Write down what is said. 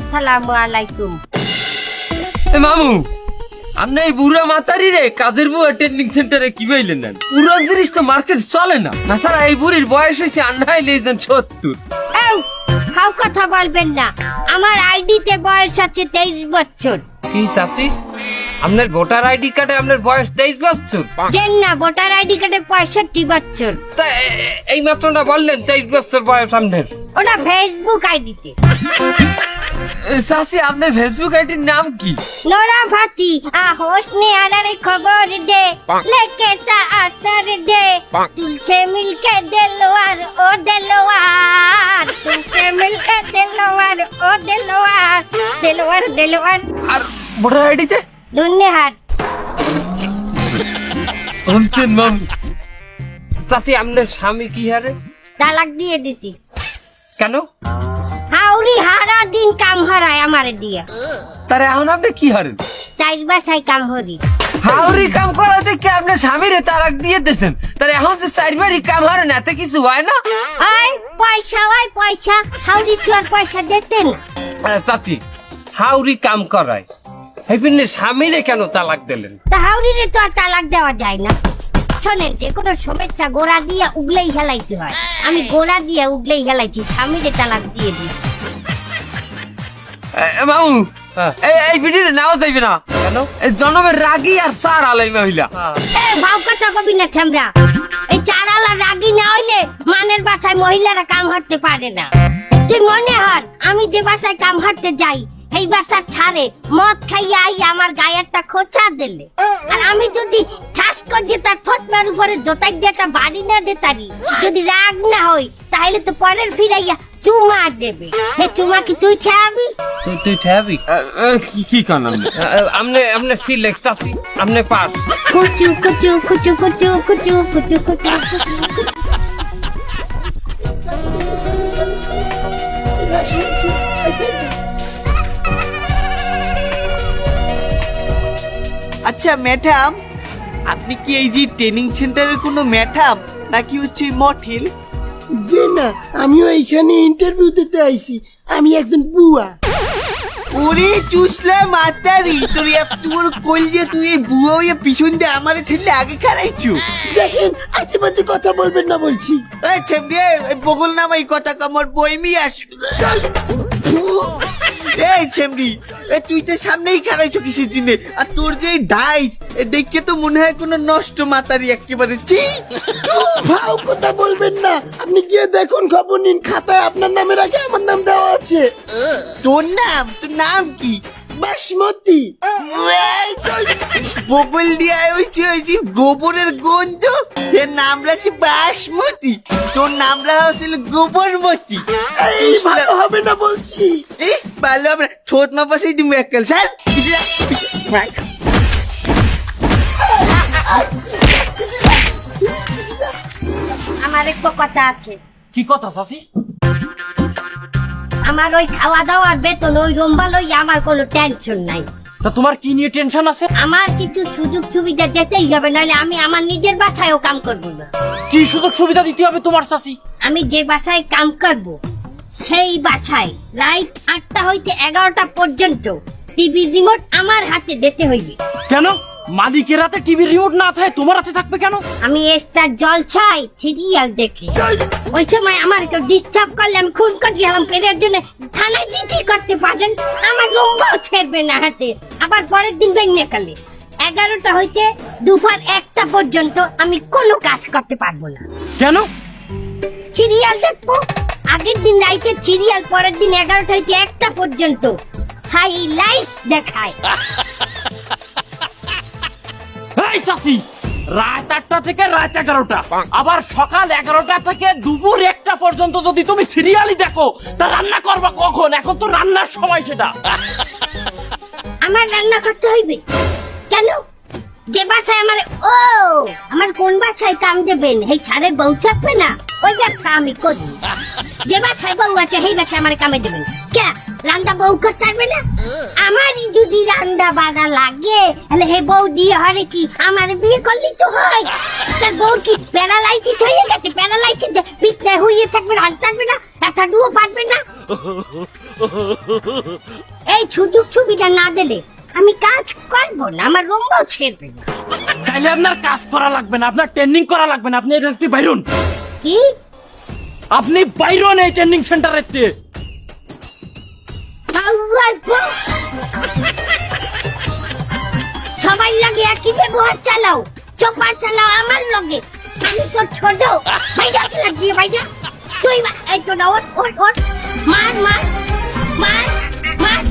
আসসালামু আলাইকুম। মামু আপনি এই বুড়া মাতারি রে কাজের বুয়া ট্রেনিং সেন্টারে কি বললেন না পুরো জিনিস তো মার্কেট চলে না না স্যার এই বুড়ির বয়স হয়েছে আন্ডাই লেজেন 70। এই খাও কথা বলবেন না, আমার আইডিতে বয়স আছে 23 বছর। কি চাচি আপনার ভোটার আইডি কার্ডে আপনার বয়স 23 বছর? যেন না ভোটার আইডি কার্ডে 65 বছর। তা এই মাত্র না বললেন 23 বছর বয়স আপনার? ওটা ফেসবুক আইডিতে। চাচি আপনার ফেসবুক আইডির নাম কি? নোরা ফাতি হোসনে আরারে খবর দে লেকে সা আসর দে তুলছে মিলকে দেলোয়ার ও দেলোয়ার তুলছে মিলকে দেলোয়ার ও দেলোয়ার দেলোয়ার দেলোয়ার। আর ভোটার আইডিতে ধন্যবাদ। শুনছেন মামু? চাচি আপনার স্বামী কি হারে? তালাক দিয়ে দিছি। কেন? হাউরি হারা দিন কাম হারায় আমারে দিয়া। তারে এখন আপনি কি হারেন? চাইর বাসায় কাম হরি। হাউরি কাম করা দেখে আপনার স্বামীরে তারাক দিয়ে দিয়েছেন, তার এখন যে চারবারই কাম হারেন এতে কিছু হয় না? ওই পয়সা ওই পয়সা হাউরি তো আর পয়সা দিতেন। চাচি হাউরি কাম করায় হেপিনে স্বামীরে কেন তালাক দিলেন? তা হাউরিরে তো আর তালাক দেওয়া যায় না। শোনেন যে কোনো সমস্যা গোড়া দিয়ে উগলেই হেলাইতে হয়, আমি গোড়া দিয়ে উগলেই হেলাইছি, স্বামীরে তালাক দিয়ে দিই। মামু হ্যাঁ। এই ভিডিওটা নাও যাইবে না কেন? এই জনমের রাগী আর সার আলাই মহিলা। এ ভাও কথা কবি না ছামরা, এই চারালা রাগি না হইলে মানের বাসায় মহিলারা কাম হাঁটতে পারে না। তুই মনে হর আমি যে বাসায় কাম হাঁটতে যাই এই বাসা ছাড়ে মদ খাইয়া আই আমার গায়ে একটা খোঁচা দিলে, আর আমি যদি ঠাস করে তার থতমার উপরে জোতাই দিয়ে একটা বাড়ি না দিতারি, যদি রাগ না হই তাহলে তো পরের ফিরাইয়া চুমা দেবে। হে চুমা কি তুই খাবি? তুই ঠাবি? কি কানান? আপনি সিলেক্ট চাচি, আপনি পাস। খুচু খুচু খুচু খুচু খুচু খুচু খুচু খুচু। আচ্ছা ম্যাডাম, আপনি কি এই যে ট্রেনিং সেন্টারের কোনো ম্যাডাম নাকি হচ্ছে মঠেল? যে না, আমিও এইখানে ইন্টারভিউ দিতে আইছি, আমি একজন বুয়া। ওরে চুসলা মাতারি, তোর এত বড় কল যে তুই এই বুয়া হইয়া পিছন দিয়ে আমারে ঠেলে আগে খারাইছু। দেখেন আজে বাজে কথা বলবেন না বলছি। আচ্ছা বগল নামাই কথা কমর বইমি আস। এই ছেমরি, তুই তো সামনেই খারাইছো কিসের জিনে, আর তোর যে ডাইস দেখে তো মনে হয় কোনো নষ্ট মাতারি একেবারে। ছি, ফাও কথা বলবেন না, আপনি গিয়ে দেখুন, খবর নিন, খাতায় আপনার নামের আগে আমার নাম দেওয়া আছে। তোর নাম কি? বাসমতি। বগল দিয়ে হয়েছে ওই যে গোবরের গন্ধ, এর নাম রাখছে বাসমতি, তোর নাম রাখা ছিল গোবরমতি। এই ভালো হবে না বলছি। ভালো হবে না, ঠোঁট মা পাশেই তুমি এককাল স্যার। আমার একটা কথা আছে। কি কথা চাচি? আমার ওই খাওয়া দাওয়ার বেতন ওই রম্বা লইয়া আমার কোনো টেনশন নাই। তা তোমার কি নিয়ে টেনশন আছে? আমার কিছু সুযোগ সুবিধা দিতেই হবে, নাহলে আমি আমার নিজের বাসায়ও কাম করব না। কি সুযোগ সুবিধা দিতে হবে তোমার চাচি? আমি যে বাসায় কাম করব সেই বাসায় রাত 8টা হইতে 11টা পর্যন্ত টিভি রিমোট আমার হাতে দিতে হইবে। কেন? মালিকের হাতে টিভি রিমোট না থাকে তোমার হাতে থাকবে কেন? আমি স্টার জলছাই সিরিয়াল দেখি, ওই সময় আমার কেউ ডিস্টার্ব করলে আমি খুন করে গেলাম পেরের জন্য থানায় চিঠি করতে পারেন, আমার রুমটাও ছেড়বে না হাতে। আবার পরের দিন বেরিয়ে গেলে 11টা হইতে দুপুর 1টা পর্যন্ত আমি কোনো কাজ করতে পারবো না। কেন? সিরিয়াল দেখবো, আগের দিন রাইতে সিরিয়াল, পরের দিন 11টা হইতে 1টা পর্যন্ত হাইলাইটস দেখায়। এই চাচি, রাত 8টা থেকে রাত 11টা, আবার সকাল 11টা থেকে দুপুর 1টা পর্যন্ত যদি তুমি সিরিয়ালই দেখো, তা রান্না করবা কখন? এখন তো রান্নার সময় সেটা। আমার রান্না করতে হইবে কেন? যে বাসায় আমার কোন বাসায় কাম দেবেন এই ছাড়ের বউ থাকবে না, ওই ব্যবসা আমি করি। যে বাসায় বউ আছে সেই বাসায় আমার কামে দেবেন কে? রান্না বউ করতে পারবে না? আমারই যদি রান্না বাড়া লাগে তাহলে হে বউ দিয়ে হরে কি আমার বিয়ে করলেই তো হয়। তার বউ কি প্যারালাইসিস হয়ে গেছে? প্যারালাইসিস বিছনায় হইয়ে থাকবে, হাঁটতে পারবে না, একটা ডুও পারবে না। এই সুযোগ সুবিধা না দিলে আমি কাজ করবো না, আমার রুমও ছেড়বে না। তাইলে আপনার কাজ করা লাগবে না, আপনার ট্রেনিং করা লাগবে না, আপনি এটা একটু বাইরুন। কি আপনি বাইরুন এই ট্রেনিং সেন্টারেতে। সবাই লাগে একই ব্যবহার চালাও, চোপা চালাও আমার লগে। আমি তো ছোট ভাইয়া লাগিয়ে ভাইয়া তুই এই তো না ওর মার মার মার মার